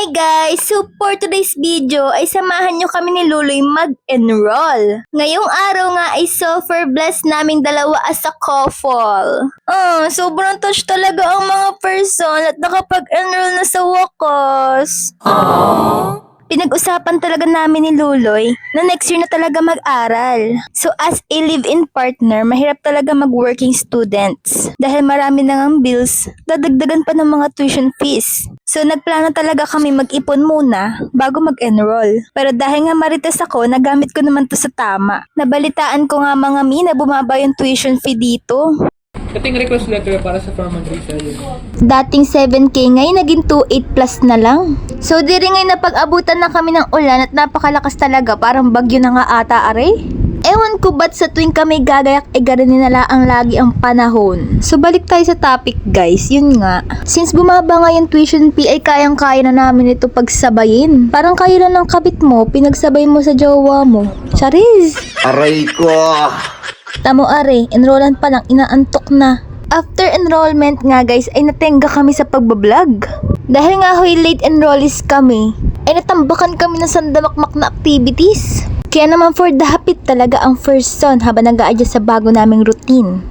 Hi guys! So for today's video ay samahan nyo kami ni Luloy mag-enroll. Ngayong araw nga ay super blessed naming dalawa as a couple. Sobrang touch talaga ang mga person at nakapag-enroll na sa wakas. Pinag-usapan talaga namin ni Luloy na next year na talaga mag-aral. So as a live-in partner, mahirap talaga mag-working students. Dahil marami na ngang bills, dadagdagan pa ng mga tuition fees. So nagplano talaga kami mag-ipon muna bago mag-enroll. Pero dahil nga marites ako, nagamit ko naman to sa tama. Nabalitaan ko nga mga na bumaba yung tuition fee dito. Dating request letter para sa farm mag-resell yun. Dating 7K ngayon naging 2.8 plus na lang. So diri ngayon napag-abutan na kami ng ulan at napakalakas talaga, parang bagyo na nga ata aray. Ewan ko ba't sa tuwing kami gagayak ay ganun nila ang lagi ang panahon. So balik tayo sa topic guys, yun nga. Since bumaba nga yung tuition fee ay kayang-kaya na namin ito pagsabayin. Parang kaya lang ng kabit mo, pinagsabay mo sa jowa mo. Charis! Aray ko! Tamo are, enrollan pa lang, inaantok na. After enrollment nga guys, ay natenga kami sa pagbablog. Dahil nga hoy late enrollees kami, ay natambakan kami ng sandamakmak na activities. Kaya naman for the hapit talaga ang first son habang nag-a-adjust sa bago naming routine.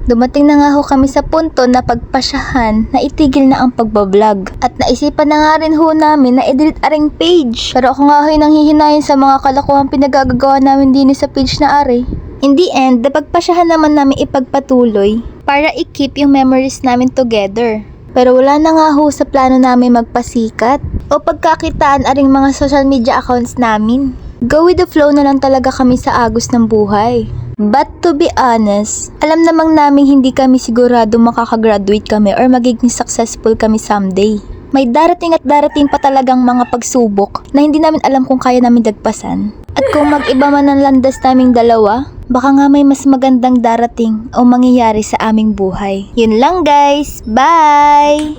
Dumating na nga ho kami sa punto na pagpasyahan na itigil na ang pagbablog. At naisipan na nga rin ho namin na i-delete aring page. Pero ako nga ho'y nanghihinayin sa mga kalokohan pinagagagawa namin din sa page na are. In the end, napagpasyahan naman namin ipagpatuloy para i-keep yung memories namin together. Pero wala na nga ho sa plano namin magpasikat o pagkakitaan aring mga social media accounts namin. Go with the flow na lang talaga kami sa agos ng buhay. But to be honest, alam namang namin hindi kami sigurado makakagraduate kami or magiging successful kami someday. May darating at darating pa talagang mga pagsubok na hindi namin alam kung kaya namin dagpasan. At kung mag-iba man ang landas naming dalawa, baka nga may mas magandang darating o mangyayari sa aming buhay. Yun lang guys, bye!